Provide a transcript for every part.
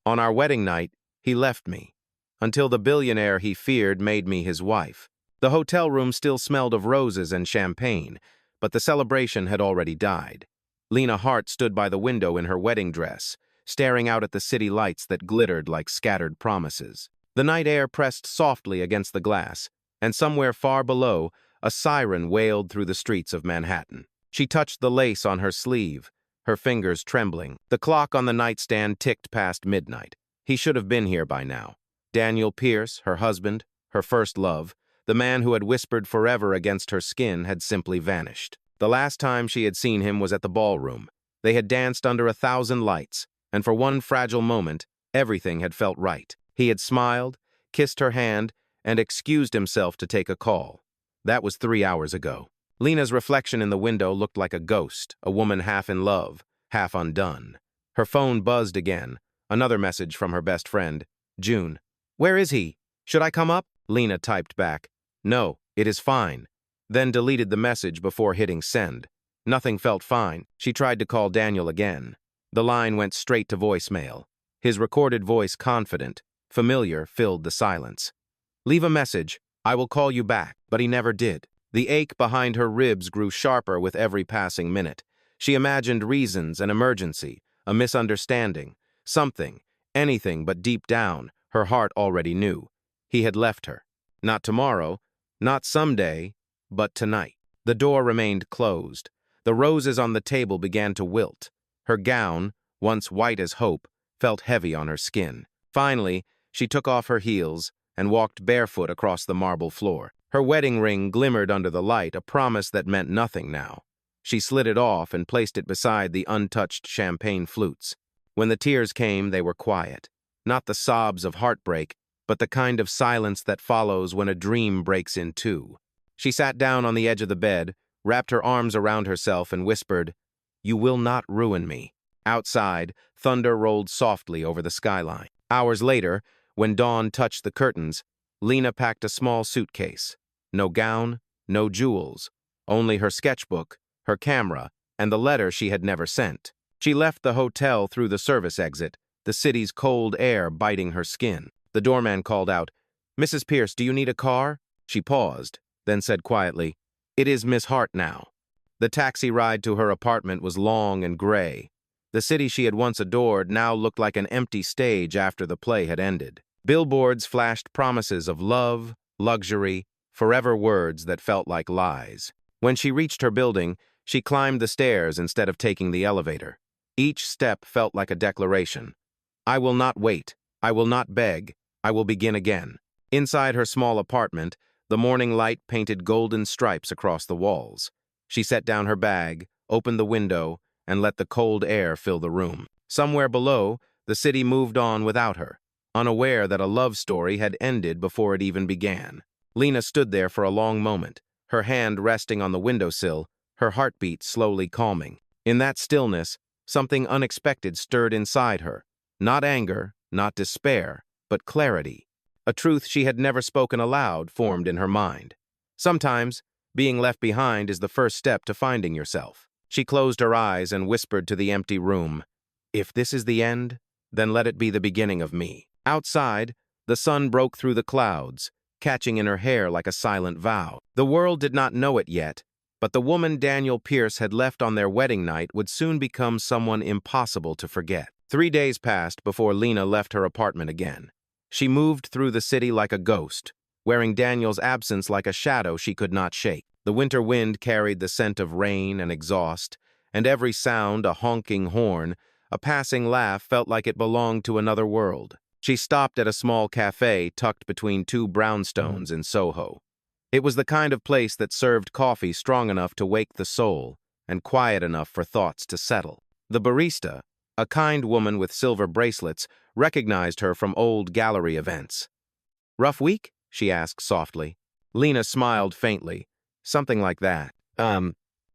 On our wedding night, he left me, until the billionaire he feared made me his wife. The hotel room still smelled of roses and champagne, but the celebration had already died. Lena Hart stood by the window in her wedding dress, staring out at the city lights that glittered like scattered promises. The night air pressed softly against the glass, and somewhere far below, a siren wailed through the streets of Manhattan. She touched the lace on her sleeve, her fingers trembling. The clock on the nightstand ticked past midnight. He should have been here by now. Daniel Pierce, her husband, her first love, the man who had whispered forever against her skin, had simply vanished. The last time she had seen him was at the ballroom. They had danced under 1,000 lights, and for one fragile moment, everything had felt right. He had smiled, kissed her hand, and excused himself to take a call. That was 3 hours ago. Lena's reflection in the window looked like a ghost, a woman half in love, half undone. Her phone buzzed again, another message from her best friend, June. "Where is he? Should I come up?" Lena typed back, "No, it is fine," then deleted the message before hitting send. Nothing felt fine. She tried to call Daniel again. The line went straight to voicemail. His recorded voice, confident, familiar, filled the silence. "Leave a message. I will call you back," but he never did. The ache behind her ribs grew sharper with every passing minute. She imagined reasons, an emergency, a misunderstanding, something, anything, but deep down, her heart already knew. He had left her. Not tomorrow, not someday, but tonight. The door remained closed. The roses on the table began to wilt. Her gown, once white as hope, felt heavy on her skin. Finally, she took off her heels and walked barefoot across the marble floor. Her wedding ring glimmered under the light, a promise that meant nothing now. She slid it off and placed it beside the untouched champagne flutes. When the tears came, they were quiet. Not the sobs of heartbreak, but the kind of silence that follows when a dream breaks in two. She sat down on the edge of the bed, wrapped her arms around herself, and whispered, "You will not ruin me." Outside, thunder rolled softly over the skyline. Hours later, when dawn touched the curtains, Lena packed a small suitcase. No gown, no jewels, only her sketchbook, her camera, and the letter she had never sent. She left the hotel through the service exit, the city's cold air biting her skin. The doorman called out, "Mrs. Pierce, do you need a car?" She paused, then said quietly, "It is Miss Hart now." The taxi ride to her apartment was long and gray. The city she had once adored now looked like an empty stage after the play had ended. Billboards flashed promises of love, luxury, forever, words that felt like lies. When she reached her building, she climbed the stairs instead of taking the elevator. Each step felt like a declaration. "I will not wait. I will not beg. I will begin again." Inside her small apartment, the morning light painted golden stripes across the walls. She set down her bag, opened the window, and let the cold air fill the room. Somewhere below, the city moved on without her, unaware that a love story had ended before it even began. Lena stood there for a long moment, her hand resting on the windowsill, her heartbeat slowly calming. In that stillness, something unexpected stirred inside her. Not anger, not despair, but clarity. A truth she had never spoken aloud formed in her mind. Sometimes, being left behind is the first step to finding yourself. She closed her eyes and whispered to the empty room, "If this is the end, then let it be the beginning of me." Outside, the sun broke through the clouds, catching in her hair like a silent vow. The world did not know it yet, but the woman Daniel Pierce had left on their wedding night would soon become someone impossible to forget. 3 days passed before Lena left her apartment again. She moved through the city like a ghost, wearing Daniel's absence like a shadow she could not shake. The winter wind carried the scent of rain and exhaust, and every sound, a honking horn, a passing laugh, felt like it belonged to another world. She stopped at a small cafe tucked between two brownstones in Soho. It was the kind of place that served coffee strong enough to wake the soul and quiet enough for thoughts to settle. The barista, a kind woman with silver bracelets, recognized her from old gallery events. "Rough week?" she asked softly. Lena smiled faintly. "Something like that."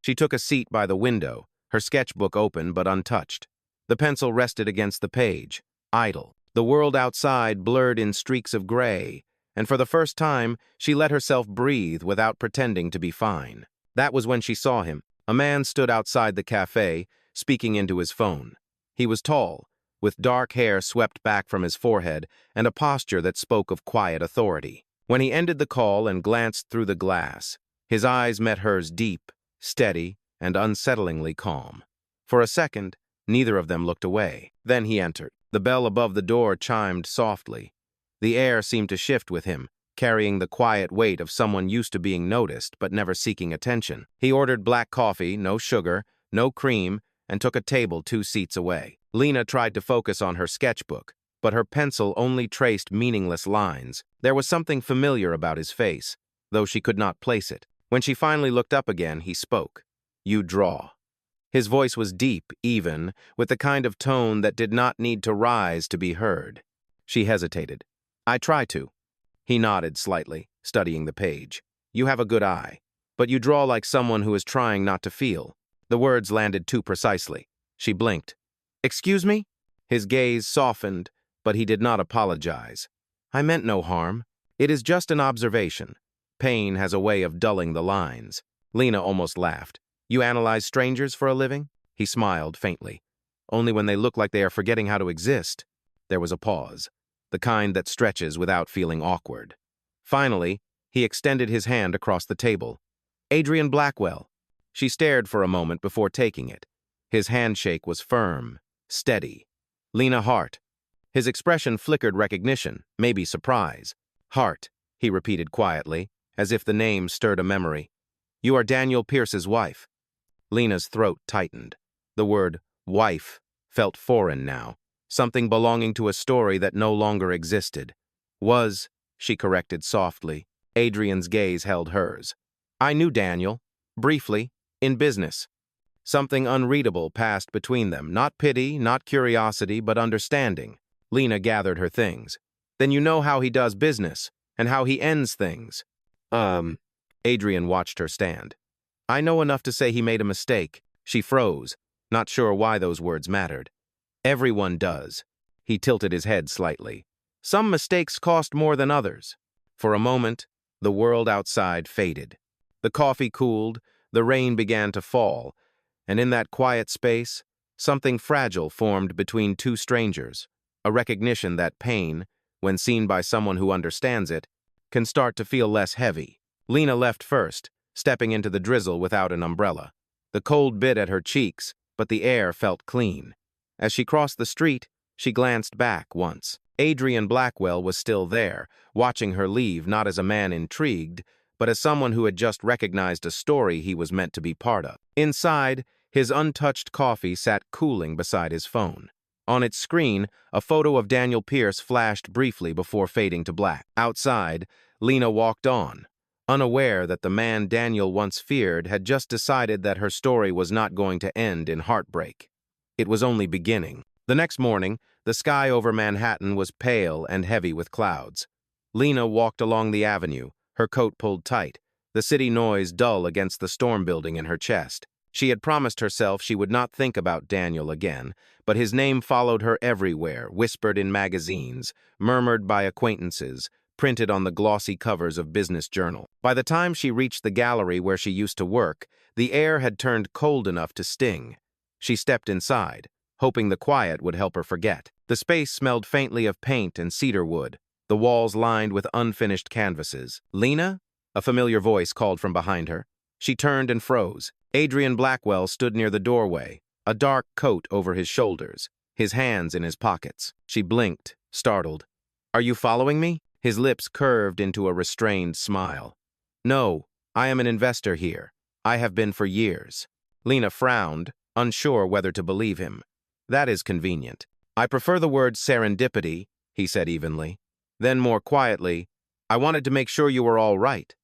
She took a seat by the window, her sketchbook open but untouched. The pencil rested against the page, idle. The world outside blurred in streaks of gray, and for the first time, she let herself breathe without pretending to be fine. That was when she saw him. A man stood outside the cafe, speaking into his phone. He was tall, with dark hair swept back from his forehead and a posture that spoke of quiet authority. When he ended the call and glanced through the glass, his eyes met hers deep, steady, and unsettlingly calm. For a second, neither of them looked away. Then he entered. The bell above the door chimed softly. The air seemed to shift with him, carrying the quiet weight of someone used to being noticed but never seeking attention. He ordered black coffee, no sugar, no cream, and took a table 2 seats away. Lena tried to focus on her sketchbook, but her pencil only traced meaningless lines. There was something familiar about his face, though she could not place it. When she finally looked up again, he spoke. "You draw." His voice was deep, even, with the kind of tone that did not need to rise to be heard. She hesitated. "I try to." He nodded slightly, studying the page. "You have a good eye, but you draw like someone who is trying not to feel." The words landed too precisely. She blinked. "Excuse me?" His gaze softened, but he did not apologize. "I meant no harm. It is just an observation. Pain has a way of dulling the lines." Lena almost laughed. "You analyze strangers for a living?" He smiled faintly. "Only when they look like they are forgetting how to exist." There was a pause, the kind that stretches without feeling awkward. Finally, he extended his hand across the table. "Adrien Blackwell." She stared for a moment before taking it. His handshake was firm, steady. "Lena Hart." His expression flickered recognition, maybe surprise. "Hart," he repeated quietly, as if the name stirred a memory. "You are Daniel Pierce's wife." Lena's throat tightened. The word wife felt foreign now, something belonging to a story that no longer existed. "Was," she corrected softly. Adrien's gaze held hers. "I knew Daniel, briefly, in business." Something unreadable passed between them, not pity, not curiosity, but understanding. Lena gathered her things. "Then you know how he does business, and how he ends things." Adrien watched her stand. "I know enough to say he made a mistake." She froze, not sure why those words mattered. "Everyone does." He tilted his head slightly. "Some mistakes cost more than others." For a moment, the world outside faded. The coffee cooled, the rain began to fall, and in that quiet space, something fragile formed between two strangers, a recognition that pain, when seen by someone who understands it, can start to feel less heavy. Lena left first, stepping into the drizzle without an umbrella. The cold bit at her cheeks, but the air felt clean. As she crossed the street, she glanced back once. Adrien Blackwell was still there, watching her leave not as a man intrigued, but as someone who had just recognized a story he was meant to be part of. Inside, his untouched coffee sat cooling beside his phone. On its screen, a photo of Daniel Pierce flashed briefly before fading to black. Outside, Lena walked on, unaware that the man Daniel once feared had just decided that her story was not going to end in heartbreak. It was only beginning. The next morning, the sky over Manhattan was pale and heavy with clouds. Lena walked along the avenue, her coat pulled tight, the city noise dull against the storm building in her chest. She had promised herself she would not think about Daniel again, but his name followed her everywhere, whispered in magazines, murmured by acquaintances, printed on the glossy covers of business journals. By the time she reached the gallery where she used to work, the air had turned cold enough to sting. She stepped inside, hoping the quiet would help her forget. The space smelled faintly of paint and cedar wood, the walls lined with unfinished canvases. "Lena?" A familiar voice called from behind her. She turned and froze. Adrien Blackwell stood near the doorway, a dark coat over his shoulders, his hands in his pockets. She blinked, startled. "Are you following me?" His lips curved into a restrained smile. "No, I am an investor here. I have been for years." Lena frowned, unsure whether to believe him. "That is convenient." "I prefer the word serendipity," he said evenly. Then more quietly, "I wanted to make sure you were all right."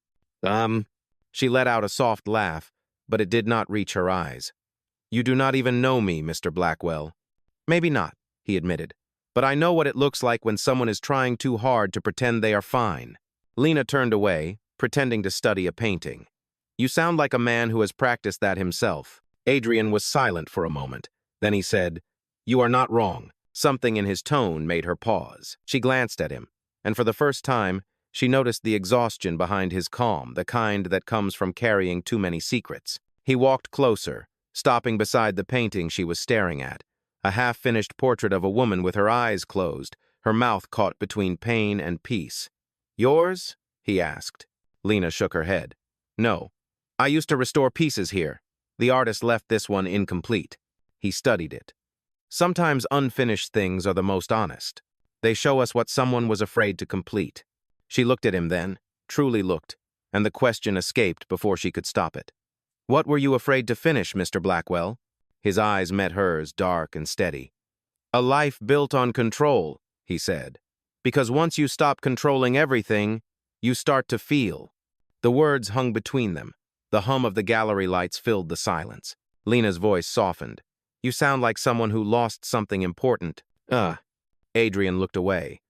She let out a soft laugh, but it did not reach her eyes. "You do not even know me, Mr. Blackwell." "Maybe not," he admitted. "But I know what it looks like when someone is trying too hard to pretend they are fine." Lena turned away, pretending to study a painting. "You sound like a man who has practiced that himself." Adrien was silent for a moment. Then he said, "You are not wrong." Something in his tone made her pause. She glanced at him, and for the first time, she noticed the exhaustion behind his calm, the kind that comes from carrying too many secrets. He walked closer, stopping beside the painting she was staring at, a half-finished portrait of a woman with her eyes closed, her mouth caught between pain and peace. "Yours?" he asked. Lena shook her head. "No. I used to restore pieces here. The artist left this one incomplete." He studied it. Sometimes unfinished things are the most honest. They show us what someone was afraid to complete. She looked at him then, truly looked, and the question escaped before she could stop it. "What were you afraid to finish, Mr. Blackwell?" His eyes met hers, dark and steady. "A life built on control," he said. "Because once you stop controlling everything, you start to feel." The words hung between them. The hum of the gallery lights filled the silence. Lena's voice softened. "You sound like someone who lost something important." Adrien looked away.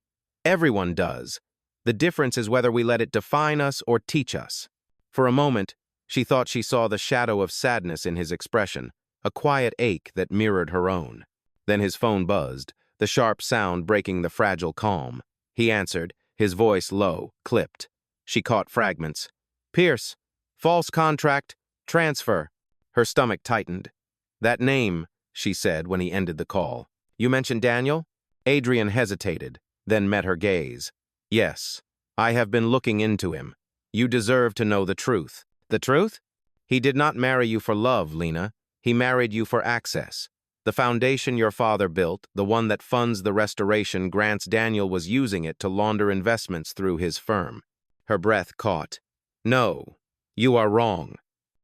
"Everyone does. The difference is whether we let it define us or teach us." For a moment, she thought she saw the shadow of sadness in his expression, a quiet ache that mirrored her own. Then his phone buzzed, the sharp sound breaking the fragile calm. He answered, his voice low, clipped. She caught fragments. "Pierce. False contract. Transfer." Her stomach tightened. "That name," she said when he ended the call. "You mentioned Daniel?" Adrien hesitated, then met her gaze. "Yes. I have been looking into him. You deserve to know the truth." "The truth?" "He did not marry you for love, Lena. He married you for access. The foundation your father built, the one that funds the restoration, grants Daniel was using it to launder investments through his firm." Her breath caught. "No, you are wrong."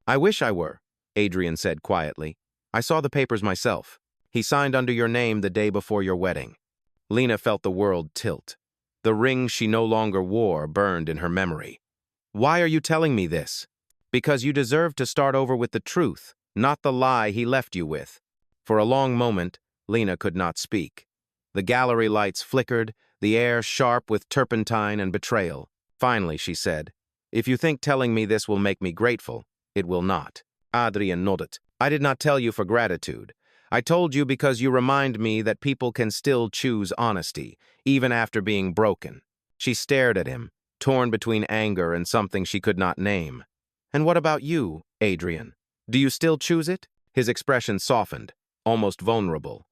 "I wish I were," Adrien said quietly. "I saw the papers myself. He signed under your name the day before your wedding." Lena felt the world tilt. The ring she no longer wore burned in her memory. "Why are you telling me this?" "Because you deserve to start over with the truth, not the lie he left you with." For a long moment, Lena could not speak. The gallery lights flickered, the air sharp with turpentine and betrayal. Finally, she said, "If you think telling me this will make me grateful, it will not." Adrien nodded. "I did not tell you for gratitude. I told you because you remind me that people can still choose honesty, even after being broken." She stared at him, torn between anger and something she could not name. "And what about you, Adrien? Do you still choose it?" His expression softened, almost vulnerable.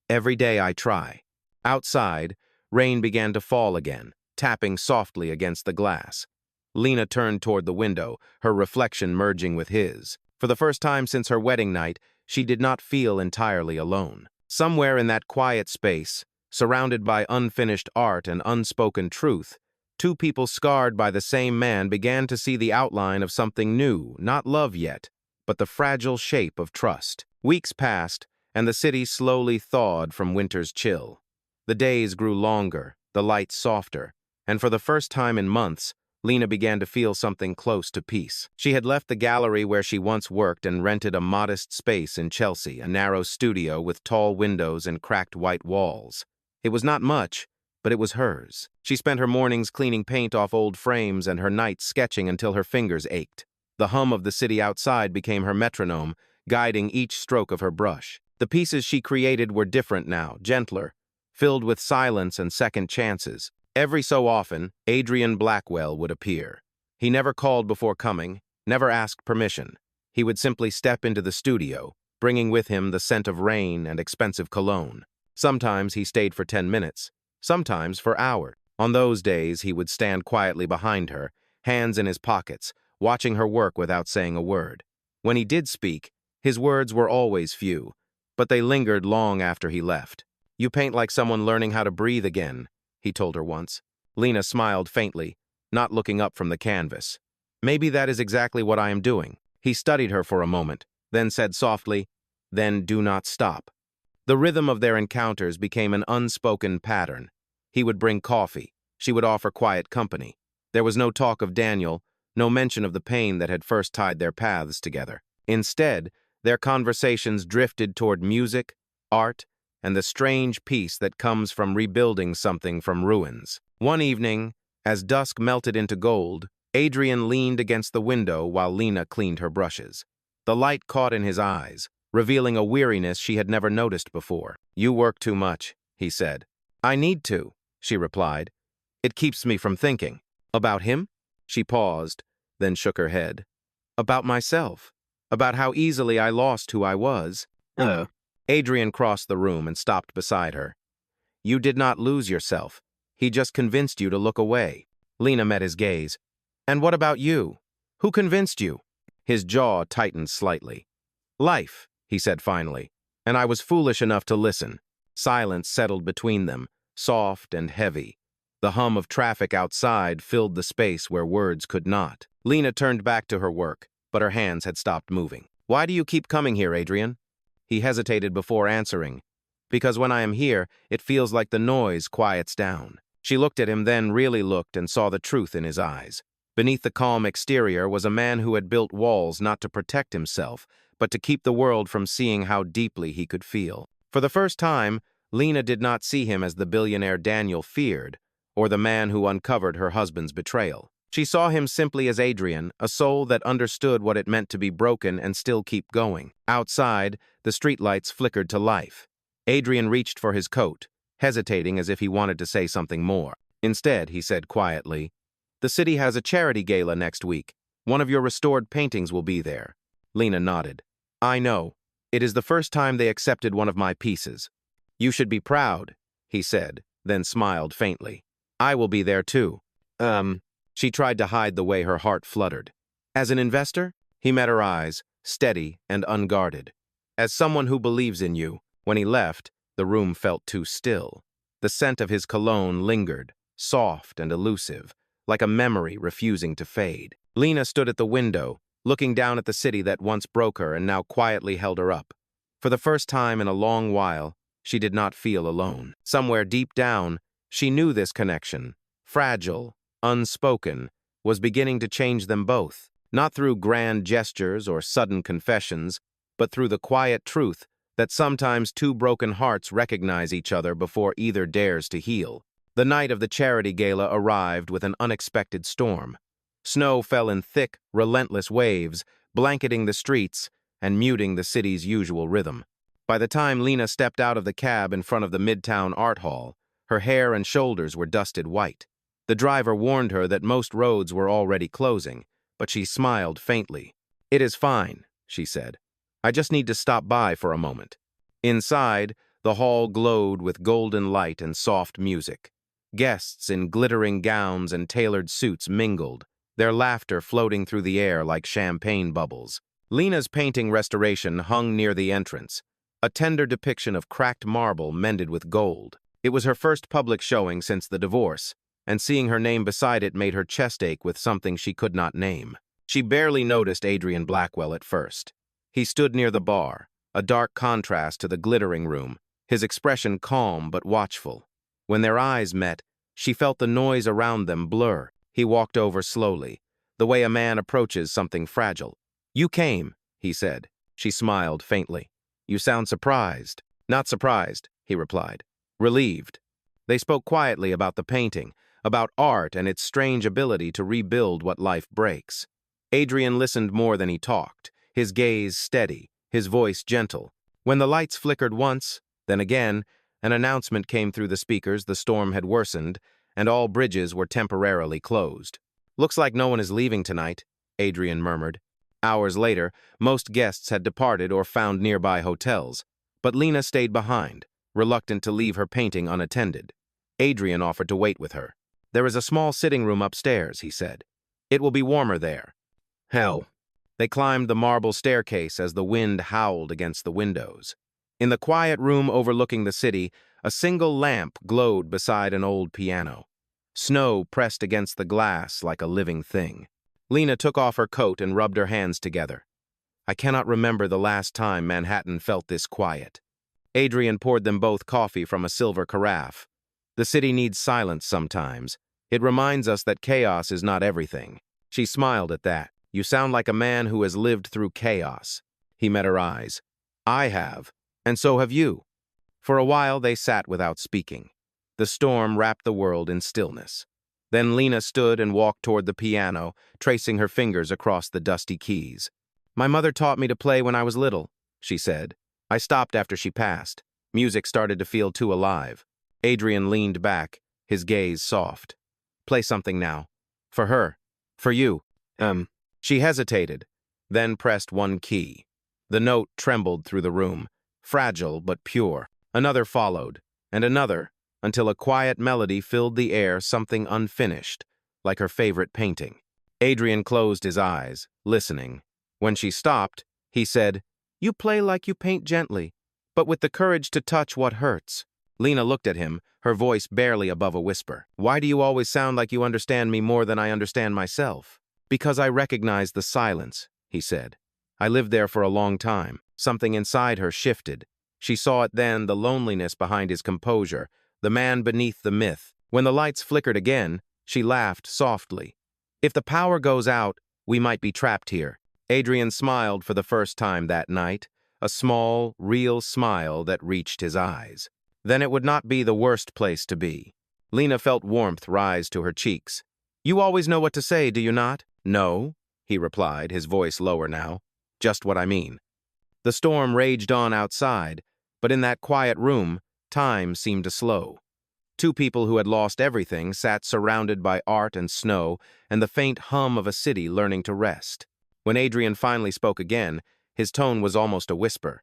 "Every day I try." Outside, rain began to fall again, tapping softly against the glass. Lena turned toward the window, her reflection merging with his. For the first time since her wedding night, she did not feel entirely alone. Somewhere in that quiet space, surrounded by unfinished art and unspoken truth, two people scarred by the same man began to see the outline of something new, not love yet, but the fragile shape of trust. Weeks passed, and the city slowly thawed from winter's chill. The days grew longer, the lights softer, and for the first time in months, Lena began to feel something close to peace. She had left the gallery where she once worked and rented a modest space in Chelsea, a narrow studio with tall windows and cracked white walls. It was not much, but it was hers. She spent her mornings cleaning paint off old frames and her nights sketching until her fingers ached. The hum of the city outside became her metronome, guiding each stroke of her brush. The pieces she created were different now, gentler, filled with silence and second chances. Every so often, Adrien Blackwell would appear. He never called before coming, never asked permission. He would simply step into the studio, bringing with him the scent of rain and expensive cologne. Sometimes he stayed for 10 minutes, sometimes for hours. On those days, he would stand quietly behind her, hands in his pockets, watching her work without saying a word. When he did speak, his words were always few, but they lingered long after he left. "You paint like someone learning how to breathe again," he told her once. Lena smiled faintly, not looking up from the canvas. "Maybe that is exactly what I am doing." He studied her for a moment, then said softly, "Then do not stop." The rhythm of their encounters became an unspoken pattern. He would bring coffee. She would offer quiet company. There was no talk of Daniel, no mention of the pain that had first tied their paths together. Instead, their conversations drifted toward music, art, and the strange peace that comes from rebuilding something from ruins. One evening, as dusk melted into gold, Adrien leaned against the window while Lena cleaned her brushes. The light caught in his eyes, revealing a weariness she had never noticed before. "You work too much," he said. "I need to," she replied. "It keeps me from thinking." "About him?" She paused, then shook her head. "About myself. About how easily I lost who I was." Adrien crossed the room and stopped beside her. You did not lose yourself. He just convinced you to look away. Lena met his gaze. And what about you? Who convinced you? His jaw tightened slightly. Life, he said finally, and I was foolish enough to listen. Silence settled between them, soft and heavy. The hum of traffic outside filled the space where words could not. Lena turned back to her work, but her hands had stopped moving. Why do you keep coming here, Adrien? He hesitated before answering. Because when I am here, it feels like the noise quiets down. She looked at him, then really looked and saw the truth in his eyes. Beneath the calm exterior was a man who had built walls not to protect himself, but to keep the world from seeing how deeply he could feel. For the first time, Lena did not see him as the billionaire Daniel feared, or the man who uncovered her husband's betrayal. She saw him simply as Adrien, a soul that understood what it meant to be broken and still keep going. Outside, the streetlights flickered to life. Adrien reached for his coat, hesitating as if he wanted to say something more. Instead, he said quietly, "The city has a charity gala next week. One of your restored paintings will be there." Lena nodded. "I know. It is the first time they accepted one of my pieces." "You should be proud," he said, then smiled faintly. "I will be there too." She tried to hide the way her heart fluttered. "As an investor?" He met her eyes, steady and unguarded. "As someone who believes in you." When he left, the room felt too still. The scent of his cologne lingered, soft and elusive, like a memory refusing to fade. Lena stood at the window, looking down at the city that once broke her and now quietly held her up. For the first time in a long while, she did not feel alone. Somewhere deep down, she knew this connection, fragile, unspoken, was beginning to change them both, not through grand gestures or sudden confessions, but through the quiet truth that sometimes two broken hearts recognize each other before either dares to heal. The night of the charity gala arrived with an unexpected storm. Snow fell in thick, relentless waves, blanketing the streets and muting the city's usual rhythm. By the time Lena stepped out of the cab in front of the Midtown Art Hall, her hair and shoulders were dusted white. The driver warned her that most roads were already closing, but she smiled faintly. "It is fine," she said. "I just need to stop by for a moment." Inside, the hall glowed with golden light and soft music. Guests in glittering gowns and tailored suits mingled, their laughter floating through the air like champagne bubbles. Lena's painting restoration hung near the entrance, a tender depiction of cracked marble mended with gold. It was her first public showing since the divorce, and seeing her name beside it made her chest ache with something she could not name. She barely noticed Adrien Blackwell at first. He stood near the bar, a dark contrast to the glittering room, his expression calm but watchful. When their eyes met, she felt the noise around them blur. He walked over slowly, the way a man approaches something fragile. "You came," he said. She smiled faintly. "You sound surprised." "Not surprised," he replied. "Relieved." They spoke quietly about the painting, about art and its strange ability to rebuild what life breaks. Adrien listened more than he talked, his gaze steady, his voice gentle. When the lights flickered once, then again, an announcement came through the speakers the storm had worsened, and all bridges were temporarily closed. "Looks like no one is leaving tonight," Adrien murmured. Hours later, most guests had departed or found nearby hotels, but Lena stayed behind, reluctant to leave her painting unattended. Adrien offered to wait with her. "There is a small sitting room upstairs," he said. "It will be warmer there." Hell. They climbed the marble staircase as the wind howled against the windows. In the quiet room overlooking the city, a single lamp glowed beside an old piano. Snow pressed against the glass like a living thing. Lena took off her coat and rubbed her hands together. "I cannot remember the last time Manhattan felt this quiet." Adrien poured them both coffee from a silver carafe. "The city needs silence sometimes. It reminds us that chaos is not everything." She smiled at that. "You sound like a man who has lived through chaos." He met her eyes. "I have, and so have you." For a while they sat without speaking. The storm wrapped the world in stillness. Then Lena stood and walked toward the piano, tracing her fingers across the dusty keys. "My mother taught me to play when I was little," she said. "I stopped after she passed. Music started to feel too alive." Adrien leaned back, his gaze soft. "Play something now. For her. For you." She hesitated, then pressed one key. The note trembled through the room, fragile but pure. Another followed, and another, until a quiet melody filled the air, something unfinished, like her favorite painting. Adrien closed his eyes, listening. When she stopped, he said, "You play like you paint gently, but with the courage to touch what hurts." Lena looked at him, her voice barely above a whisper. "Why do you always sound like you understand me more than I understand myself?" "Because I recognize the silence," he said. "I lived there for a long time." Something inside her shifted. She saw it then, the loneliness behind his composure, the man beneath the myth. When the lights flickered again, she laughed softly. "If the power goes out, we might be trapped here." Adrien smiled for the first time that night, a small, real smile that reached his eyes. Then it would not be the worst place to be. Lena felt warmth rise to her cheeks. "You always know what to say, do you not?" "No," he replied, his voice lower now. "Just what I mean." The storm raged on outside, but in that quiet room, time seemed to slow. Two people who had lost everything sat surrounded by art and snow and the faint hum of a city learning to rest. When Adrien finally spoke again, his tone was almost a whisper.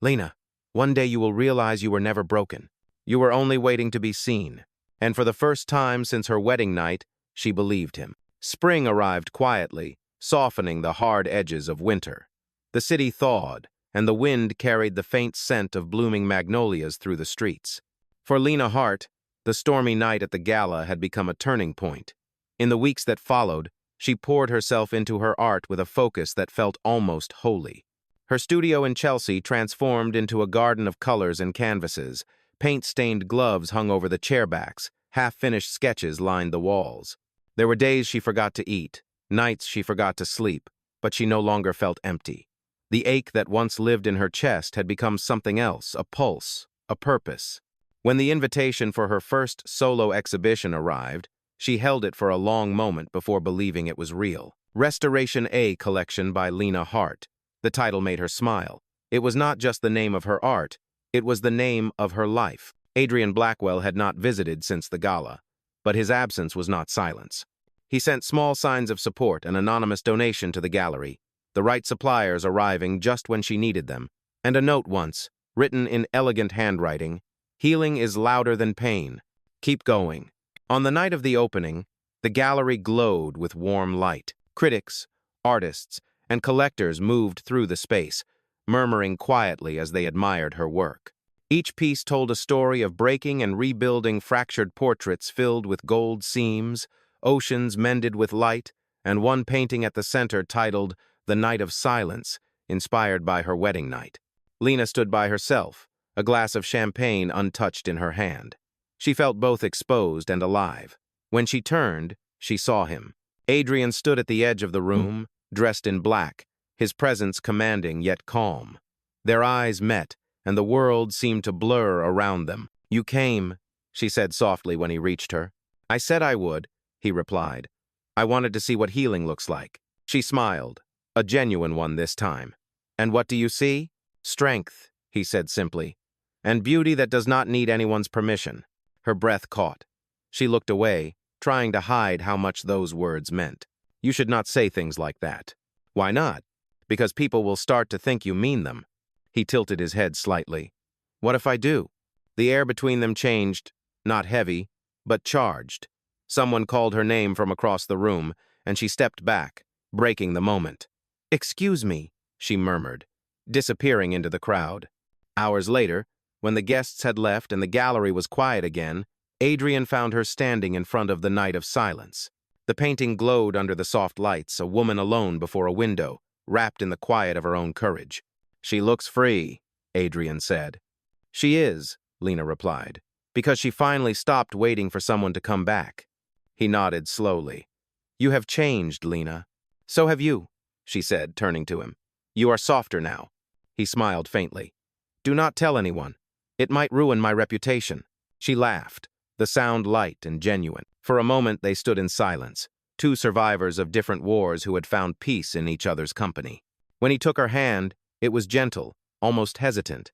"Lena, one day you will realize you were never broken. You were only waiting to be seen." And for the first time since her wedding night, she believed him. Spring arrived quietly, softening the hard edges of winter. The city thawed, and the wind carried the faint scent of blooming magnolias through the streets. For Lena Hart, the stormy night at the gala had become a turning point. In the weeks that followed, she poured herself into her art with a focus that felt almost holy. Her studio in Chelsea transformed into a garden of colors and canvases. Paint-stained gloves hung over the chairbacks, half-finished sketches lined the walls. There were days she forgot to eat, nights she forgot to sleep, but she no longer felt empty. The ache that once lived in her chest had become something else, a pulse, a purpose. When the invitation for her first solo exhibition arrived, she held it for a long moment before believing it was real. Restoration A Collection by Lena Hart. The title made her smile. It was not just the name of her art, it was the name of her life. Adrien Blackwell had not visited since the gala, but his absence was not silence. He sent small signs of support, an anonymous donation to the gallery, the right suppliers arriving just when she needed them, and a note once, written in elegant handwriting, "Healing is louder than pain. Keep going." On the night of the opening, the gallery glowed with warm light. Critics, artists, and collectors moved through the space, murmuring quietly as they admired her work. Each piece told a story of breaking and rebuilding fractured portraits filled with gold seams, oceans mended with light, and one painting at the center titled "The Night of Silence," inspired by her wedding night. Lena stood by herself, a glass of champagne untouched in her hand. She felt both exposed and alive. When she turned, she saw him. Adrien stood at the edge of the room, dressed in black, his presence commanding yet calm. Their eyes met, and the world seemed to blur around them. "You came," she said softly when he reached her. "I said I would," he replied. "I wanted to see what healing looks like." She smiled, a genuine one this time. "And what do you see?" "Strength," he said simply, "and beauty that does not need anyone's permission." Her breath caught. She looked away, trying to hide how much those words meant. "You should not say things like that." "Why not?" "Because people will start to think you mean them." He tilted his head slightly. "What if I do?" The air between them changed, not heavy, but charged. Someone called her name from across the room, and she stepped back, breaking the moment. "Excuse me," she murmured, disappearing into the crowd. Hours later, when the guests had left and the gallery was quiet again, Adrien found her standing in front of the Night of Silence. The painting glowed under the soft lights, a woman alone before a window, wrapped in the quiet of her own courage. "She looks free," Adrien said. "She is," Lena replied, "because she finally stopped waiting for someone to come back." He nodded slowly. "You have changed, Lena." "So have you," she said, turning to him. "You are softer now." He smiled faintly. "Do not tell anyone. It might ruin my reputation." She laughed, the sound light and genuine. For a moment they stood in silence, two survivors of different wars who had found peace in each other's company. When he took her hand, it was gentle, almost hesitant.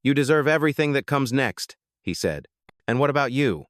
"You deserve everything that comes next," he said. "And what about you?"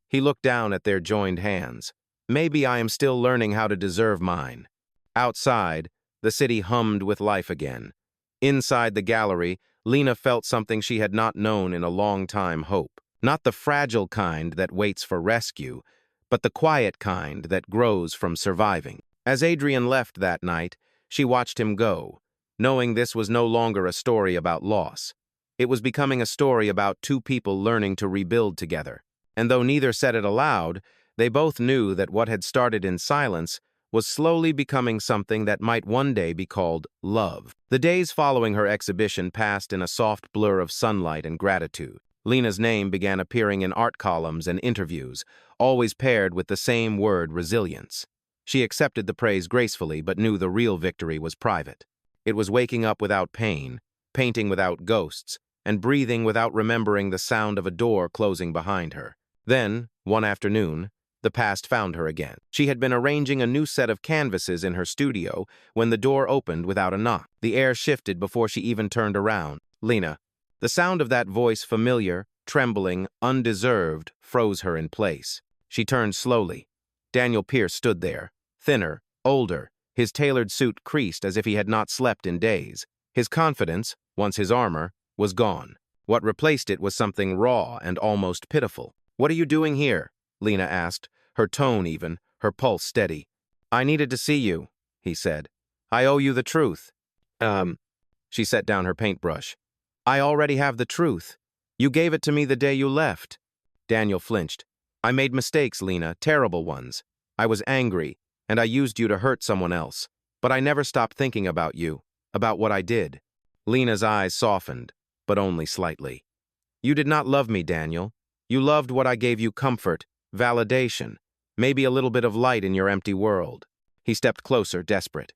He looked down at their joined hands. "Maybe I am still learning how to deserve mine." Outside, the city hummed with life again. Inside the gallery, Lena felt something she had not known in a long time: hope. Not the fragile kind that waits for rescue, but the quiet kind that grows from surviving. As Adrien left that night, she watched him go, knowing this was no longer a story about loss. It was becoming a story about two people learning to rebuild together. And though neither said it aloud, they both knew that what had started in silence was slowly becoming something that might one day be called love. The days following her exhibition passed in a soft blur of sunlight and gratitude. Lena's name began appearing in art columns and interviews, always paired with the same word: resilience. She accepted the praise gracefully, but knew the real victory was private. It was waking up without pain, painting without ghosts, and breathing without remembering the sound of a door closing behind her. Then, one afternoon, the past found her again. She had been arranging a new set of canvases in her studio when the door opened without a knock. The air shifted before she even turned around. Lena. The sound of that voice, familiar, trembling, undeserved, froze her in place. She turned slowly. Daniel Pierce stood there, thinner, older, his tailored suit creased as if he had not slept in days. His confidence, once his armor, was gone. What replaced it was something raw and almost pitiful. "What are you doing here?" Lena asked, her tone even, her pulse steady. "I needed to see you," he said. "I owe you the truth." She set down her paintbrush. "I already have the truth. You gave it to me the day you left." Daniel flinched. "I made mistakes, Lena, terrible ones. I was angry, and I used you to hurt someone else. But I never stopped thinking about you, about what I did." Lena's eyes softened, but only slightly. "You did not love me, Daniel. You loved what I gave you: comfort, validation, maybe a little bit of light in your empty world." He stepped closer, desperate.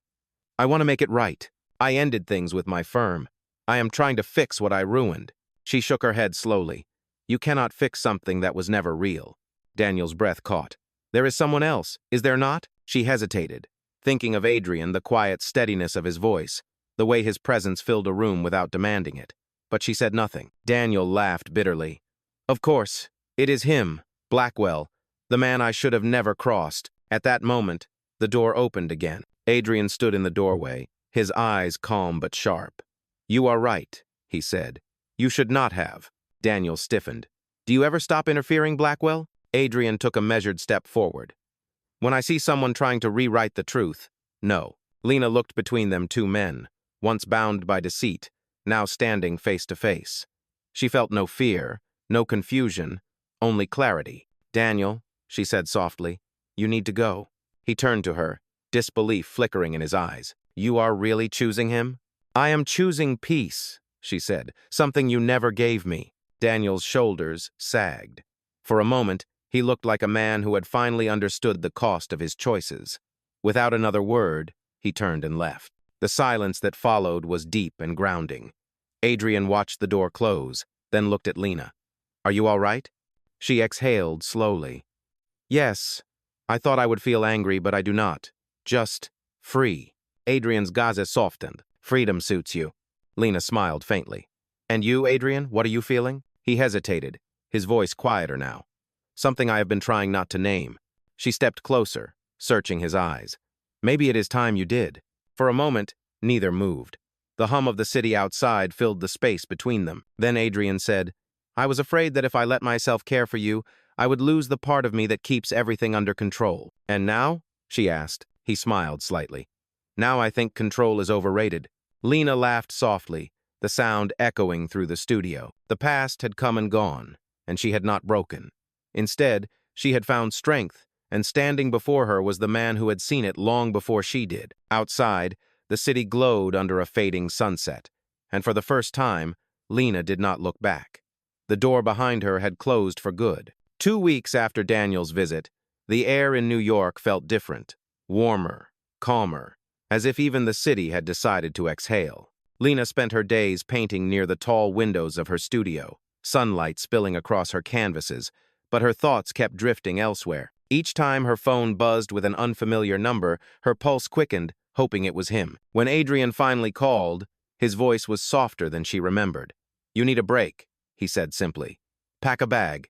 "I want to make it right. I ended things with my firm. I am trying to fix what I ruined." She shook her head slowly. "You cannot fix something that was never real." Daniel's breath caught. "There is someone else, is there not?" She hesitated, thinking of Adrien, the quiet steadiness of his voice, the way his presence filled a room without demanding it. But she said nothing. Daniel laughed bitterly. "Of course, it is him, Blackwell, the man I should have never crossed." At that moment, the door opened again. Adrien stood in the doorway, his eyes calm but sharp. "You are right," he said. "You should not have." Daniel stiffened. "Do you ever stop interfering, Blackwell?" Adrien took a measured step forward. "When I see someone trying to rewrite the truth, no." Lena looked between them, two men, once bound by deceit, now standing face to face. She felt no fear, no confusion, only clarity. "Daniel," she said softly, "you need to go." He turned to her, disbelief flickering in his eyes. "You are really choosing him?" "I am choosing peace," she said, "something you never gave me." Daniel's shoulders sagged. For a moment, he looked like a man who had finally understood the cost of his choices. Without another word, he turned and left. The silence that followed was deep and grounding. Adrien watched the door close, then looked at Lena. "Are you all right?" She exhaled slowly. "Yes, I thought I would feel angry, but I do not. Just free." Adrien's gaze softened. "Freedom suits you." Lena smiled faintly. "And you, Adrien, what are you feeling?" He hesitated, his voice quieter now. "Something I have been trying not to name." She stepped closer, searching his eyes. "Maybe it is time you did." For a moment, neither moved. The hum of the city outside filled the space between them. Then Adrien said, "I was afraid that if I let myself care for you, I would lose the part of me that keeps everything under control." "And now?" she asked. He smiled slightly. "Now I think control is overrated." Lena laughed softly, the sound echoing through the studio. The past had come and gone, and she had not broken. Instead, she had found strength, and standing before her was the man who had seen it long before she did. Outside, the city glowed under a fading sunset, and for the first time, Lena did not look back. The door behind her had closed for good. 2 weeks after Daniel's visit, the air in New York felt different, warmer, calmer, as if even the city had decided to exhale. Lena spent her days painting near the tall windows of her studio, sunlight spilling across her canvases, but her thoughts kept drifting elsewhere. Each time her phone buzzed with an unfamiliar number, her pulse quickened, hoping it was him. When Adrien finally called, his voice was softer than she remembered. "You need a break," he said simply. "Pack a bag."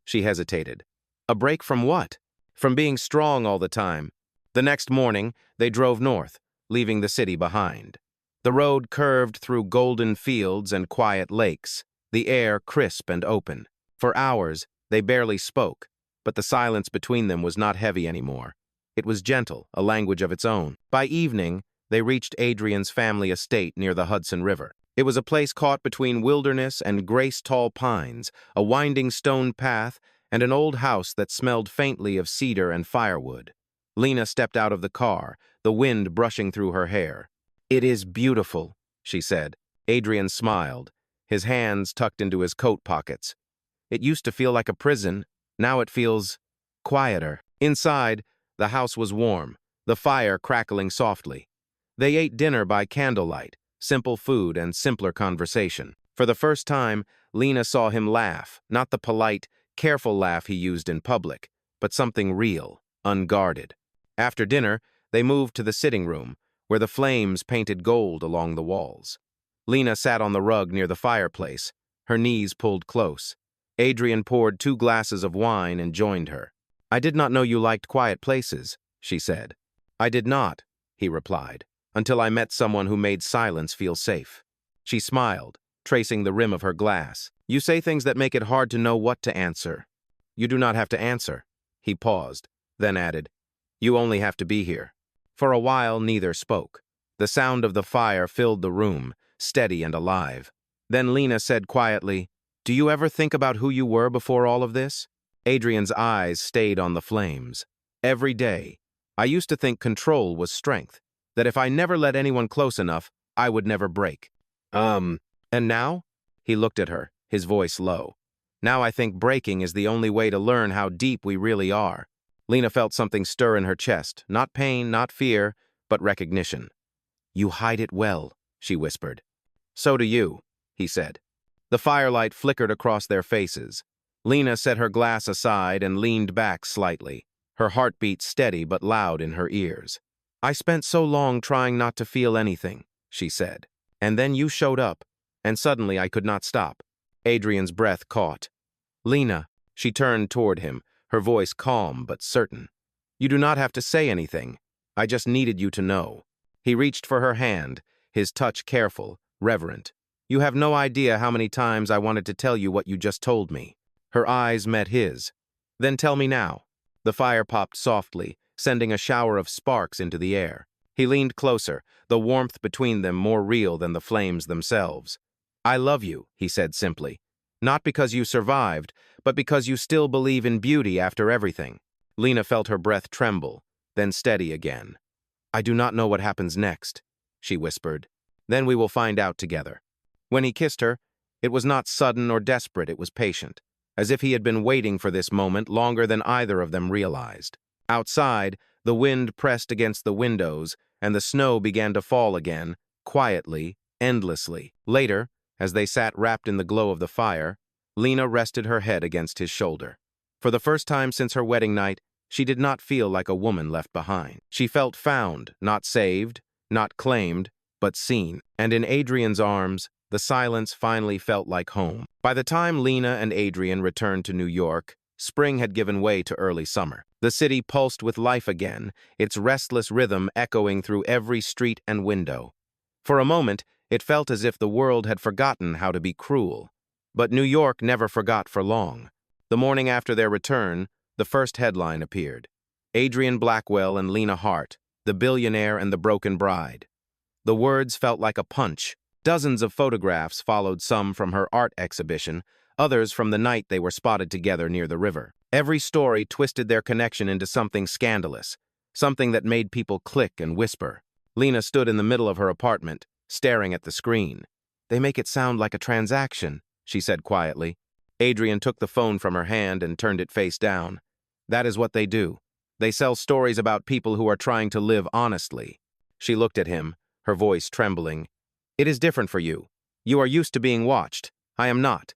She hesitated. "A break from what?" "From being strong all the time." The next morning, they drove north, leaving the city behind. The road curved through golden fields and quiet lakes, the air crisp and open. For hours, they barely spoke, but the silence between them was not heavy anymore. It was gentle, a language of its own. By evening, they reached Adrien's family estate near the Hudson River. It was a place caught between wilderness and grace-tall pines, a winding stone path, and an old house that smelled faintly of cedar and firewood. Lena stepped out of the car, the wind brushing through her hair. "It is beautiful," she said. Adrien smiled, his hands tucked into his coat pockets. "It used to feel like a prison. Now it feels quieter." Inside, the house was warm, the fire crackling softly. They ate dinner by candlelight, simple food and simpler conversation. For the first time, Lena saw him laugh, not the polite, careful laugh he used in public, but something real, unguarded. After dinner, they moved to the sitting room, where the flames painted gold along the walls. Lena sat on the rug near the fireplace, her knees pulled close. Adrien poured 2 glasses of wine and joined her. "I did not know you liked quiet places," she said. "I did not," he replied, "until I met someone who made silence feel safe." She smiled, tracing the rim of her glass. "You say things that make it hard to know what to answer." "You do not have to answer." He paused, then added, "You only have to be here." For a while, neither spoke. The sound of the fire filled the room, steady and alive. Then Lena said quietly, "Do you ever think about who you were before all of this?" Adrien's eyes stayed on the flames. "Every day. I used to think control was strength, that if I never let anyone close enough, I would never break. And now?" He looked at her, his voice low. "Now I think breaking is the only way to learn how deep we really are." Lena felt something stir in her chest, not pain, not fear, but recognition. "You hide it well," she whispered. "So do you," he said. The firelight flickered across their faces. Lena set her glass aside and leaned back slightly, her heartbeat steady but loud in her ears. "I spent so long trying not to feel anything," she said. "And then you showed up, and suddenly I could not stop." Adrien's breath caught. "Lena," she turned toward him, her voice calm but certain. "You do not have to say anything. I just needed you to know." He reached for her hand, his touch careful, reverent. "You have no idea how many times I wanted to tell you what you just told me." Her eyes met his. "Then tell me now." The fire popped softly, sending a shower of sparks into the air. He leaned closer, the warmth between them more real than the flames themselves. "I love you," he said simply. "Not because you survived, but because you still believe in beauty after everything." Lena felt her breath tremble, then steady again. "I do not know what happens next," she whispered. "Then we will find out together." When he kissed her, it was not sudden or desperate, it was patient, as if he had been waiting for this moment longer than either of them realized. Outside, the wind pressed against the windows, and the snow began to fall again, quietly, endlessly. Later, as they sat wrapped in the glow of the fire, Lena rested her head against his shoulder. For the first time since her wedding night, she did not feel like a woman left behind. She felt found, not saved, not claimed, but seen. And in Adrien's arms, the silence finally felt like home. By the time Lena and Adrien returned to New York, spring had given way to early summer. The city pulsed with life again, its restless rhythm echoing through every street and window. For a moment, it felt as if the world had forgotten how to be cruel. But New York never forgot for long. The morning after their return, the first headline appeared. Adrien Blackwell and Lena Hart, the billionaire and the broken bride. The words felt like a punch. Dozens of photographs followed, some from her art exhibition, others from the night they were spotted together near the river. Every story twisted their connection into something scandalous, something that made people click and whisper. Lena stood in the middle of her apartment, staring at the screen. "They make it sound like a transaction," she said quietly. Adrien took the phone from her hand and turned it face down. "That is what they do. They sell stories about people who are trying to live honestly." She looked at him, her voice trembling. "It is different for you. You are used to being watched. I am not."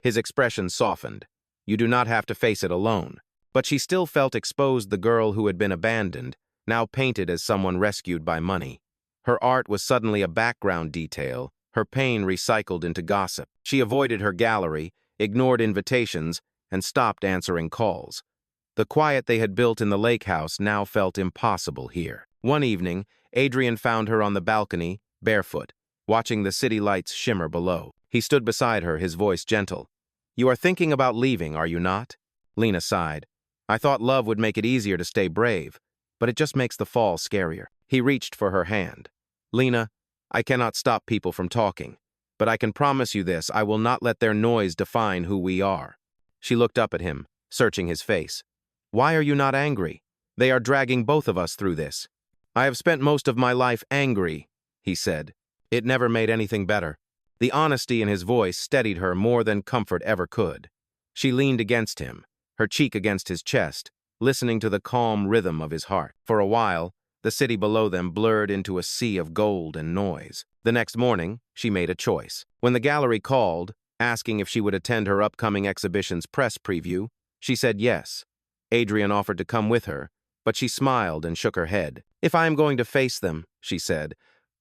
His expression softened. "You do not have to face it alone." But she still felt exposed, the girl who had been abandoned, now painted as someone rescued by money. Her art was suddenly a background detail, her pain recycled into gossip. She avoided her gallery, ignored invitations, and stopped answering calls. The quiet they had built in the lake house now felt impossible here. One evening, Adrien found her on the balcony, barefoot, watching the city lights shimmer below. He stood beside her, his voice gentle. "You are thinking about leaving, are you not?" Lena sighed. "I thought love would make it easier to stay brave, but it just makes the fall scarier." He reached for her hand. "Lena, I cannot stop people from talking, but I can promise you this, I will not let their noise define who we are." She looked up at him, searching his face. "Why are you not angry? They are dragging both of us through this." "I have spent most of my life angry," he said. It never made anything better. The honesty in his voice steadied her more than comfort ever could. She leaned against him, her cheek against his chest, listening to the calm rhythm of his heart. For a while, the city below them blurred into a sea of gold and noise. The next morning, she made a choice. When the gallery called, asking if she would attend her upcoming exhibition's press preview, she said yes. Adrien offered to come with her, but she smiled and shook her head. "If I am going to face them," she said,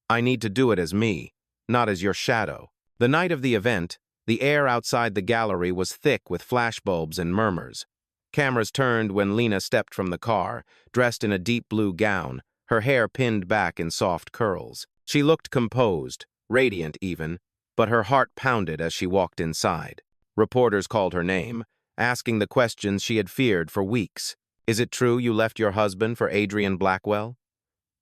"I need to do it as me, not as your shadow." The night of the event, the air outside the gallery was thick with flashbulbs and murmurs. Cameras turned when Lena stepped from the car, dressed in a deep blue gown, her hair pinned back in soft curls. She looked composed, radiant even, but her heart pounded as she walked inside. Reporters called her name, asking the questions she had feared for weeks. "Is it true you left your husband for Adrien Blackwell?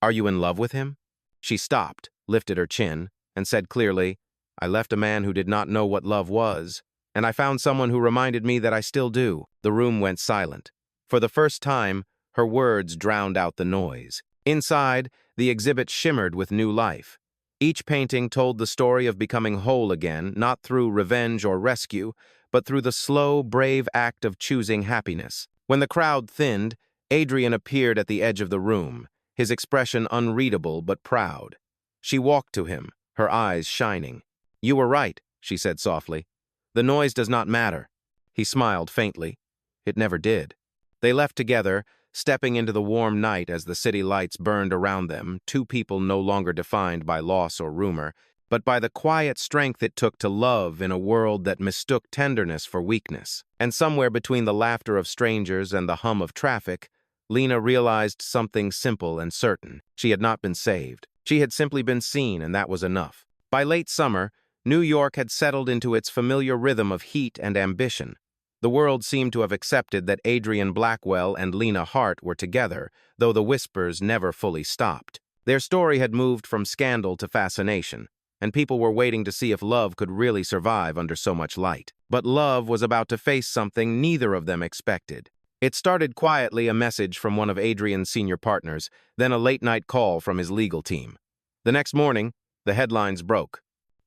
Are you in love with him?" She stopped, lifted her chin, and said clearly, "I left a man who did not know what love was, and I found someone who reminded me that I still do." The room went silent. For the first time, her words drowned out the noise. Inside, the exhibit shimmered with new life. Each painting told the story of becoming whole again, not through revenge or rescue, but through the slow, brave act of choosing happiness. When the crowd thinned, Adrien appeared at the edge of the room, his expression unreadable but proud. She walked to him, her eyes shining. "You were right," she said softly. "The noise does not matter." He smiled faintly. It never did. They left together, stepping into the warm night as the city lights burned around them, two people no longer defined by loss or rumor, but by the quiet strength it took to love in a world that mistook tenderness for weakness. And somewhere between the laughter of strangers and the hum of traffic, Lena realized something simple and certain. She had not been saved. She had simply been seen, and that was enough. By late summer, New York had settled into its familiar rhythm of heat and ambition. The world seemed to have accepted that Adrien Blackwell and Lena Hart were together, though the whispers never fully stopped. Their story had moved from scandal to fascination, and people were waiting to see if love could really survive under so much light. But love was about to face something neither of them expected. It started quietly, a message from one of Adrien's senior partners, then a late-night call from his legal team. The next morning, the headlines broke.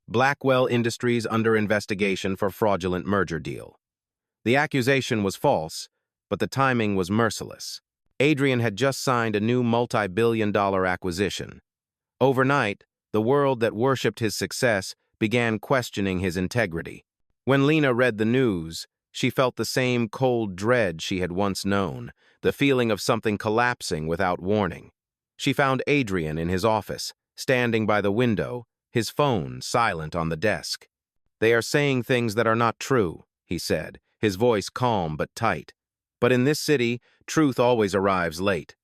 Blackwell Industries under investigation for fraudulent merger deal. The accusation was false, but the timing was merciless. Adrien had just signed a new multi-billion-dollar acquisition. Overnight, the world that worshipped his success began questioning his integrity. When Lena read the news, she felt the same cold dread she had once known, the feeling of something collapsing without warning. She found Adrien in his office, standing by the window, his phone silent on the desk. "They are saying things that are not true," he said, his voice calm but tight. "But in this city, truth always arrives late."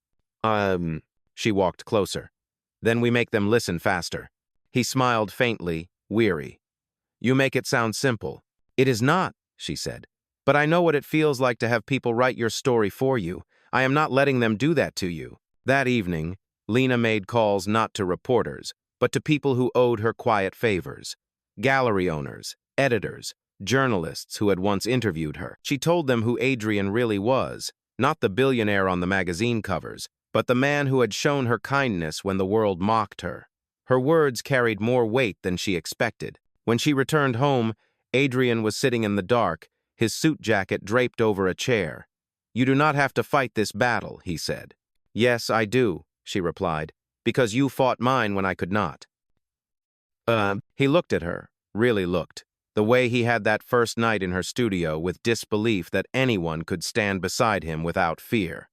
She walked closer. "Then we make them listen faster." He smiled faintly, weary. "You make it sound simple." "It is not," she said. "But I know what it feels like to have people write your story for you. I am not letting them do that to you." That evening, Lena made calls not to reporters, but to people who owed her quiet favors. Gallery owners, editors, journalists who had once interviewed her. She told them who Adrien really was, not the billionaire on the magazine covers, but the man who had shown her kindness when the world mocked her. Her words carried more weight than she expected. When she returned home, Adrien was sitting in the dark, his suit jacket draped over a chair. "You do not have to fight this battle," he said. "Yes, I do," she replied, "because you fought mine when I could not." He looked at her, really looked, the way he had that first night in her studio, with disbelief that anyone could stand beside him without fear.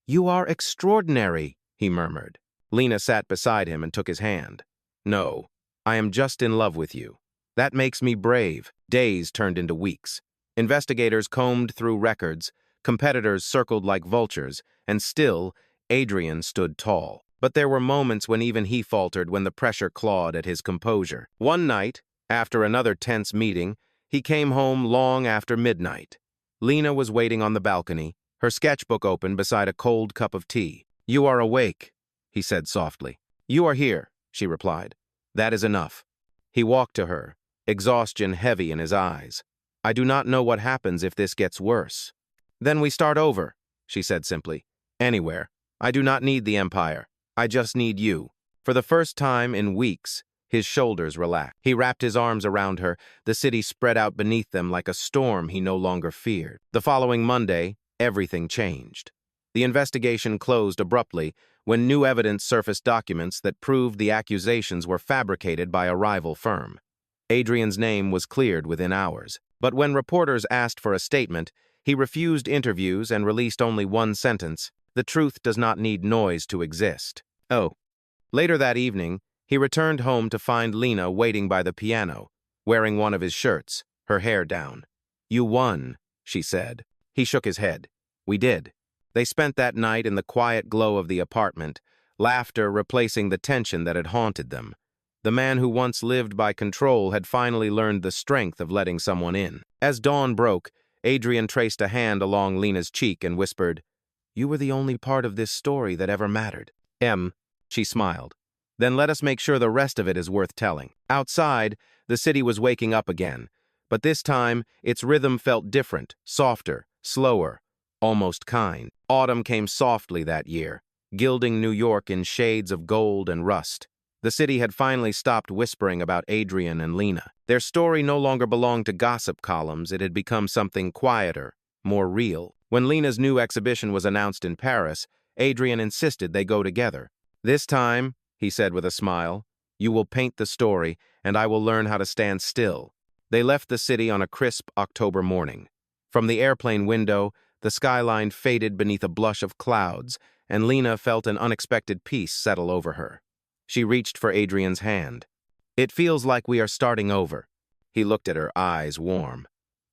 "You are extraordinary," he murmured. Lena sat beside him and took his hand. "No, I am just in love with you. That makes me brave." Days turned into weeks. Investigators combed through records, competitors circled like vultures, and still, Adrien stood tall. But there were moments when even he faltered when the pressure clawed at his composure. One night, after another tense meeting, he came home long after midnight. Lena was waiting on the balcony, her sketchbook open beside a cold cup of tea. "You are awake," he said softly. "You are here," she replied. "That is enough." He walked to her, exhaustion heavy in his eyes. "I do not know what happens if this gets worse." "Then we start over," she said simply. "Anywhere. I do not need the empire. I just need you." For the first time in weeks, his shoulders relaxed. He wrapped his arms around her, the city spread out beneath them like a storm he no longer feared. The following Monday, everything changed. The investigation closed abruptly when new evidence surfaced, documents that proved the accusations were fabricated by a rival firm. Adrien's name was cleared within hours, but when reporters asked for a statement, he refused interviews and released only one sentence: "The truth does not need noise to exist." Oh. Later that evening, he returned home to find Lena waiting by the piano, wearing one of his shirts, her hair down. "You won," she said. He shook his head. "We did." They spent that night in the quiet glow of the apartment, laughter replacing the tension that had haunted them. The man who once lived by control had finally learned the strength of letting someone in. As dawn broke, Adrien traced a hand along Lena's cheek and whispered, "You were the only part of this story that ever mattered." She smiled. "Then let us make sure the rest of it is worth telling." Outside, the city was waking up again, but this time its rhythm felt different, softer, slower, almost kind. Autumn came softly that year, gilding New York in shades of gold and rust. The city had finally stopped whispering about Adrien and Lena. Their story no longer belonged to gossip columns. It had become something quieter, more real. When Lena's new exhibition was announced in Paris, Adrien insisted they go together. "This time," he said with a smile, "you will paint the story, and I will learn how to stand still." They left the city on a crisp October morning. From the airplane window, the skyline faded beneath a blush of clouds, and Lena felt an unexpected peace settle over her. She reached for Adrien's hand. "It feels like we are starting over." He looked at her, eyes warm.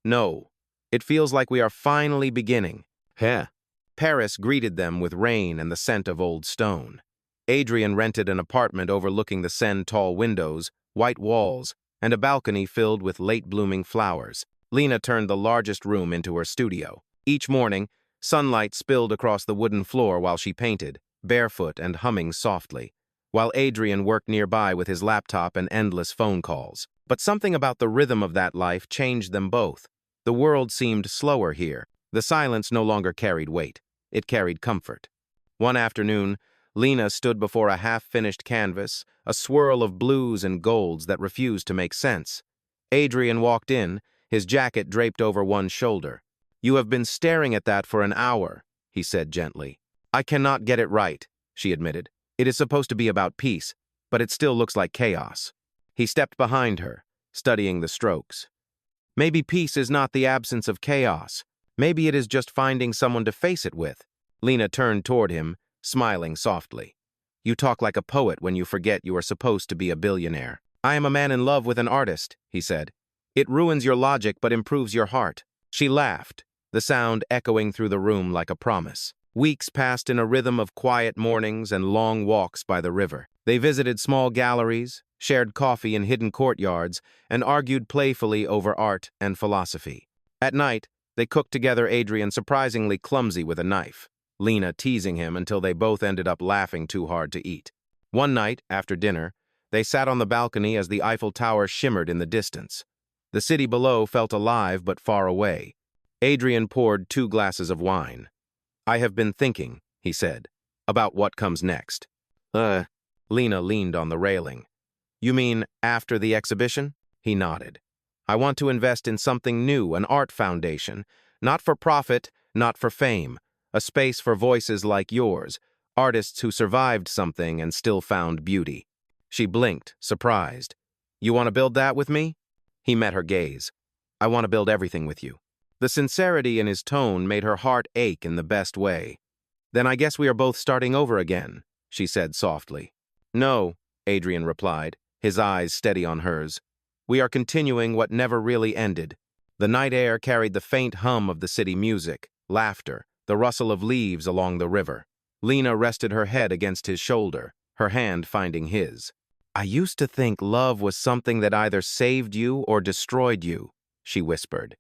"No, it feels like we are finally beginning." Paris greeted them with rain and the scent of old stone. Adrien rented an apartment overlooking the Seine, tall windows, white walls, and a balcony filled with late-blooming flowers. Lena turned the largest room into her studio. Each morning, sunlight spilled across the wooden floor while she painted, barefoot and humming softly, while Adrien worked nearby with his laptop and endless phone calls. But something about the rhythm of that life changed them both. The world seemed slower here. The silence no longer carried weight. It carried comfort. One afternoon, Lena stood before a half-finished canvas, a swirl of blues and golds that refused to make sense. Adrien walked in, his jacket draped over one shoulder. "You have been staring at that for an hour," he said gently. "I cannot get it right," she admitted. "It is supposed to be about peace, but it still looks like chaos." He stepped behind her, studying the strokes. "Maybe peace is not the absence of chaos. Maybe it is just finding someone to face it with." Lena turned toward him, smiling softly. "You talk like a poet when you forget you are supposed to be a billionaire." "I am a man in love with an artist," he said. "It ruins your logic but improves your heart." She laughed, the sound echoing through the room like a promise. Weeks passed in a rhythm of quiet mornings and long walks by the river. They visited small galleries, shared coffee in hidden courtyards, and argued playfully over art and philosophy. At night, they cooked together, Adrien surprisingly clumsy with a knife, Lena teasing him until they both ended up laughing too hard to eat. One night, after dinner, they sat on the balcony as the Eiffel Tower shimmered in the distance. The city below felt alive but far away. Adrien poured 2 glasses of wine. "I have been thinking," he said, "about what comes next." Lena leaned on the railing. "You mean after the exhibition?" He nodded. "I want to invest in something new, an art foundation. Not for profit, not for fame. A space for voices like yours, artists who survived something and still found beauty." She blinked, surprised. "You want to build that with me?" He met her gaze. "I want to build everything with you." The sincerity in his tone made her heart ache in the best way. "Then I guess we are both starting over again," she said softly. "No," Adrien replied, his eyes steady on hers. "We are continuing what never really ended." The night air carried the faint hum of the city music, laughter, the rustle of leaves along the river. Lena rested her head against his shoulder, her hand finding his. "I used to think love was something that either saved you or destroyed you," she whispered.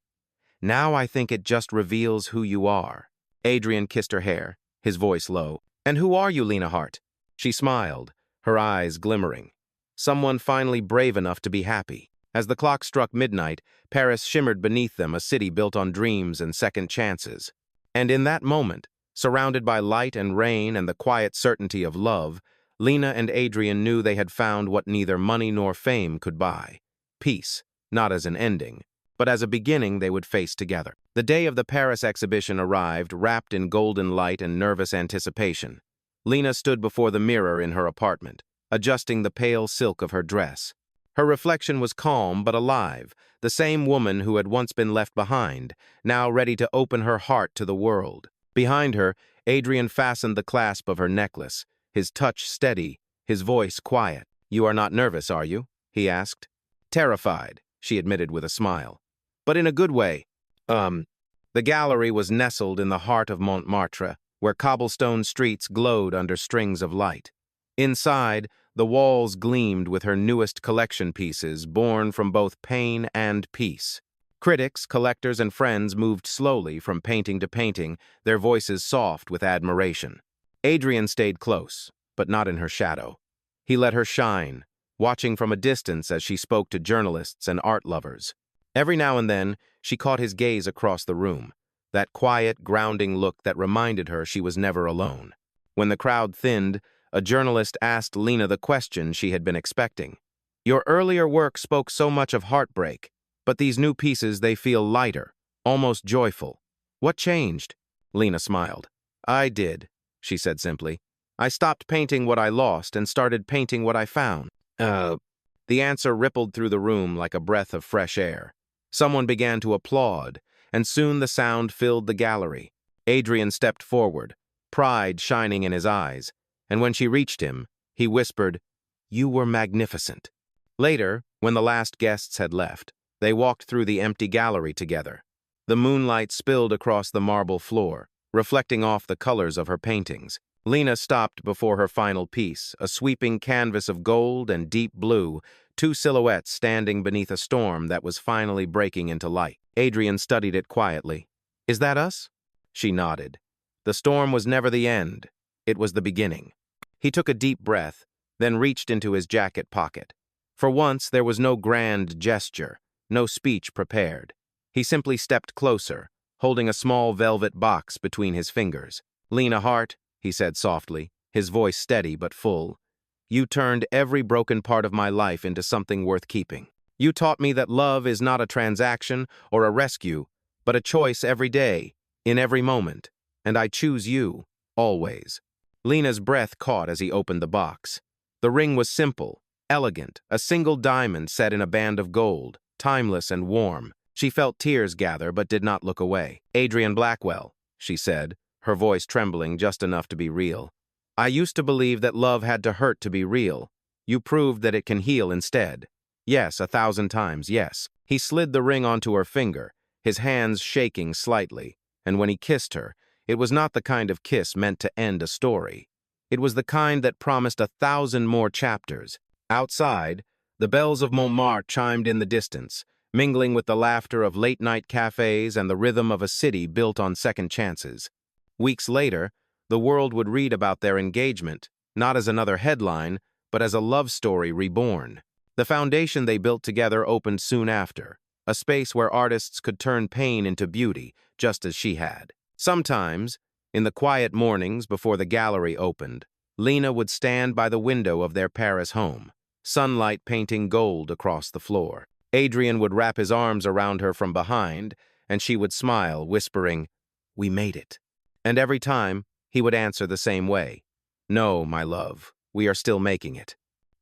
"Now I think it just reveals who you are." Adrien kissed her hair, his voice low. "And who are you, Lena Hart?" She smiled, her eyes glimmering. Someone finally brave enough to be happy. As the clock struck midnight, Paris shimmered beneath them, a city built on dreams and second chances. And in that moment, surrounded by light and rain and the quiet certainty of love, Lena and Adrien knew they had found what neither money nor fame could buy. Peace, not as an ending, but as a beginning they would face together. The day of the Paris exhibition arrived, wrapped in golden light and nervous anticipation. Lena stood before the mirror in her apartment, adjusting the pale silk of her dress. Her reflection was calm but alive, the same woman who had once been left behind, now ready to open her heart to the world. Behind her, Adrien fastened the clasp of her necklace, his touch steady, his voice quiet. "You are not nervous, are you?" he asked. "Terrified," she admitted with a smile. "But in a good way." The gallery was nestled in the heart of Montmartre, where cobblestone streets glowed under strings of light. Inside, the walls gleamed with her newest collection pieces, born from both pain and peace. Critics, collectors, and friends moved slowly from painting to painting, their voices soft with admiration. Adrien stayed close, but not in her shadow. He let her shine, watching from a distance as she spoke to journalists and art lovers. Every now and then, she caught his gaze across the room, that quiet, grounding look that reminded her she was never alone. When the crowd thinned, a journalist asked Lena the question she had been expecting. "Your earlier work spoke so much of heartbreak, but these new pieces, they feel lighter, almost joyful. What changed?" Lena smiled. "I did," she said simply. "I stopped painting what I lost and started painting what I found." The answer rippled through the room like a breath of fresh air. Someone began to applaud, and soon the sound filled the gallery. Adrien stepped forward, pride shining in his eyes, and when she reached him, he whispered, "You were magnificent." Later, when the last guests had left, they walked through the empty gallery together. The moonlight spilled across the marble floor, reflecting off the colors of her paintings. Lena stopped before her final piece, a sweeping canvas of gold and deep blue, two silhouettes standing beneath a storm that was finally breaking into light. Adrien studied it quietly. "Is that us?" She nodded. The storm was never the end. It was the beginning. He took a deep breath, then reached into his jacket pocket. For once, there was no grand gesture, no speech prepared. He simply stepped closer, holding a small velvet box between his fingers. "Lena Hart," he said softly, his voice steady but full, "you turned every broken part of my life into something worth keeping. You taught me that love is not a transaction or a rescue, but a choice every day, in every moment, and I choose you, always." Lena's breath caught as he opened the box. The ring was simple, elegant, a single diamond set in a band of gold, timeless and warm. She felt tears gather but did not look away. "Adrien Blackwell," she said, her voice trembling just enough to be real. "I used to believe that love had to hurt to be real. You proved that it can heal instead. Yes, 1,000 times, yes." He slid the ring onto her finger, his hands shaking slightly, and when he kissed her, it was not the kind of kiss meant to end a story. It was the kind that promised 1,000 more chapters. Outside, the bells of Montmartre chimed in the distance, mingling with the laughter of late-night cafes and the rhythm of a city built on second chances. Weeks later, the world would read about their engagement, not as another headline, but as a love story reborn. The foundation they built together opened soon after, a space where artists could turn pain into beauty, just as she had. Sometimes, in the quiet mornings before the gallery opened, Lena would stand by the window of their Paris home, sunlight painting gold across the floor. Adrien would wrap his arms around her from behind, and she would smile, whispering, "We made it." And every time, he would answer the same way, "No, my love, we are still making it."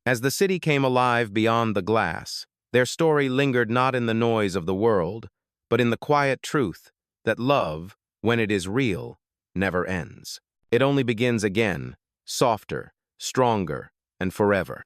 As the city came alive beyond the glass, their story lingered not in the noise of the world, but in the quiet truth that love, when it is real, never ends. It only begins again, softer, stronger, and forever.